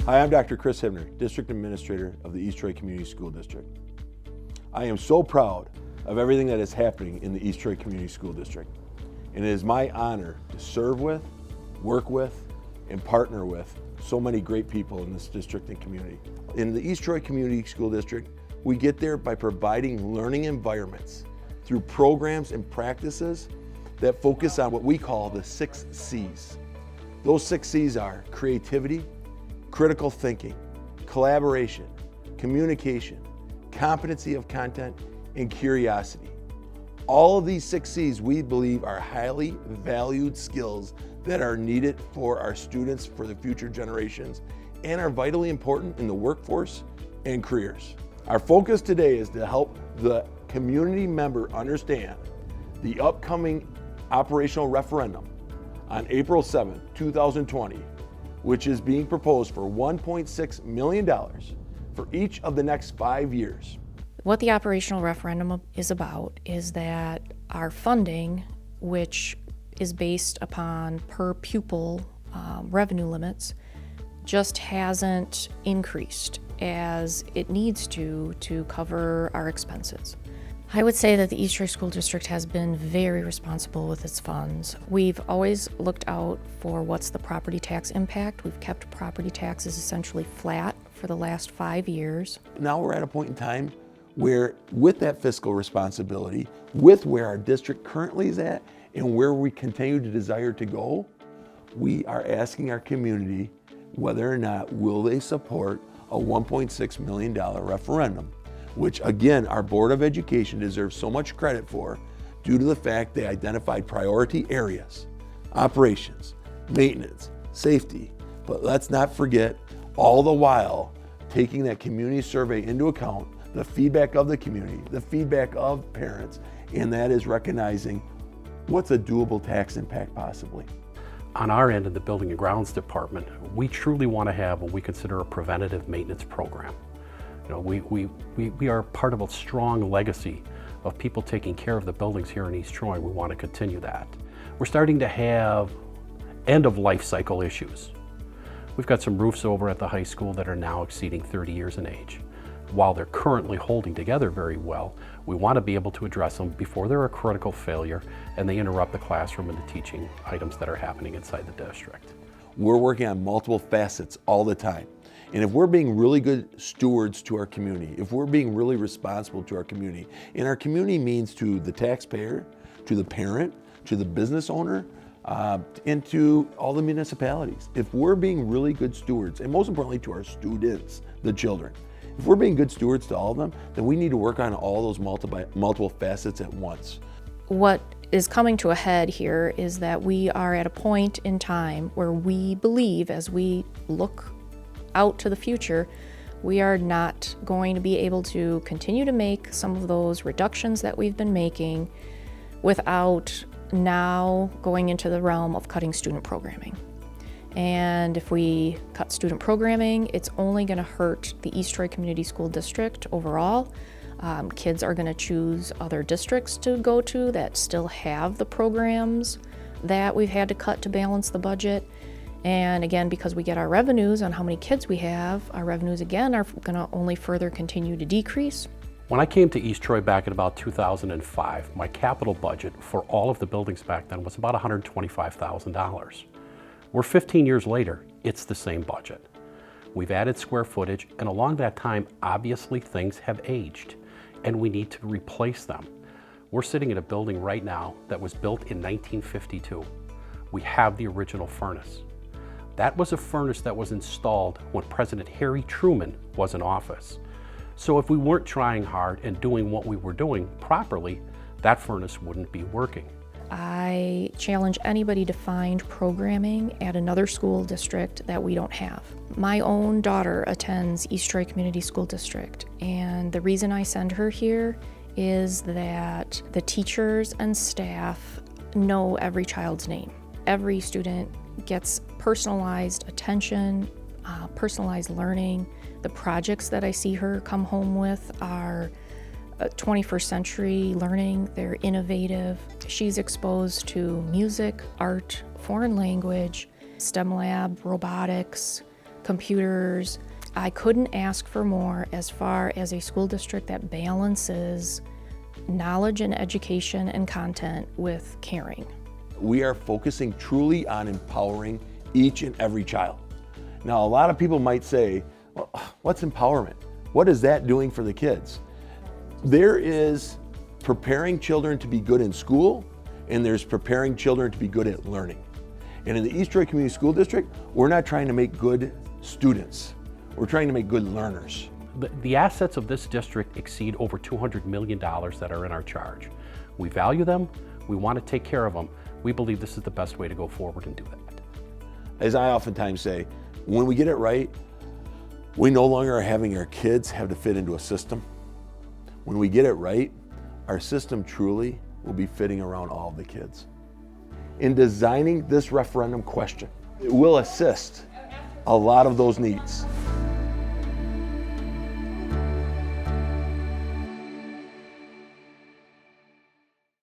Hi, I'm Dr. Chris Hibner, District Administrator of the East Troy Community School District. I am so proud of everything that is happening in the East Troy Community School District, and it is my honor to serve with, work with, and partner with so many great people in this district and community. In the East Troy Community School District, we get there by providing learning environments through programs and practices that focus on what we call the 6 C's. Those 6 C's are creativity, critical thinking, collaboration, communication, competency of content, and curiosity. All of these 6 C's we believe are highly valued skills that are needed for our students for the future generations and are vitally important in the workforce and careers. Our focus today is to help the community member understand the upcoming operational referendum on April 7, 2020, which is being proposed for $1.6 million for each of the next 5 years. What the operational referendum is about is that our funding, which is based upon per pupil revenue limits, just hasn't increased as it needs to cover our expenses. I would say that the East Troy School District has been very responsible with its funds. We've always looked out for what's the property tax impact. We've kept property taxes essentially flat for the last 5 years. Now we're at a point in time where, with that fiscal responsibility, with where our district currently is at and where we continue to desire to go, we are asking our community whether or not will they support a $1.6 million referendum, which again, our Board of Education deserves so much credit for due to the fact they identified priority areas, operations, maintenance, safety, but let's not forget all the while taking that community survey into account, the feedback of the community, the feedback of parents, and that is recognizing what's a doable tax impact possibly. On our end of the Building and Grounds Department, we truly want to have what we consider a preventative maintenance program. You know, we are part of a strong legacy of people taking care of the buildings here in East Troy. We want to continue that. We're starting to have end of life cycle issues. We've got some roofs over at the high school that are now exceeding 30 years in age. While they're currently holding together very well, we want to be able to address them before they're a critical failure and they interrupt the classroom and the teaching items that are happening inside the district. We're working on multiple facets all the time. And if we're being really good stewards to our community, if we're being really responsible to our community, and our community means to the taxpayer, to the parent, to the business owner, and to all the municipalities, if we're being really good stewards, and most importantly to our students, the children, if we're being good stewards to all of them, then we need to work on all those multiple facets at once. What is coming to a head here is that we are at a point in time where we believe, as we look out to the future, we are not going to be able to continue to make some of those reductions that we've been making without now going into the realm of cutting student programming. And if we cut student programming, it's only going to hurt the East Troy Community School District overall. Kids are going to choose other districts to go to that still have the programs that we've had to cut to balance the budget. And again, because we get our revenues on how many kids we have, our revenues again are going to only further continue to decrease. When I came to East Troy back in about 2005, my capital budget for all of the buildings back then was about $125,000. We're 15 years later, it's the same budget. We've added square footage, and along that time, obviously things have aged, and we need to replace them. We're sitting in a building right now that was built in 1952. We have the original furnace. That was a furnace that was installed when President Harry Truman was in office. So if we weren't trying hard and doing what we were doing properly, that furnace wouldn't be working. I challenge anybody to find programming at another school district that we don't have. My own daughter attends East Troy Community School District, and the reason I send her here is that the teachers and staff know every child's name. Every student gets personalized attention, personalized learning. The projects that I see her come home with are 21st century learning. They're innovative. She's exposed to music, art, foreign language, STEM lab, robotics, computers. I couldn't ask for more as far as a school district that balances knowledge and education and content with caring. We are focusing truly on empowering each and every child. Now, a lot of people might say, well, what's empowerment? What is that doing for the kids? There is preparing children to be good in school, and there's preparing children to be good at learning. And in the East Troy Community School District, we're not trying to make good students. We're trying to make good learners. The assets of this district exceed over $200 million that are in our charge. We value them, we want to take care of them. We believe this is the best way to go forward and do that. As I oftentimes say, when we get it right, we no longer are having our kids have to fit into a system. When we get it right, our system truly will be fitting around all of the kids. In designing this referendum question, it will assist a lot of those needs.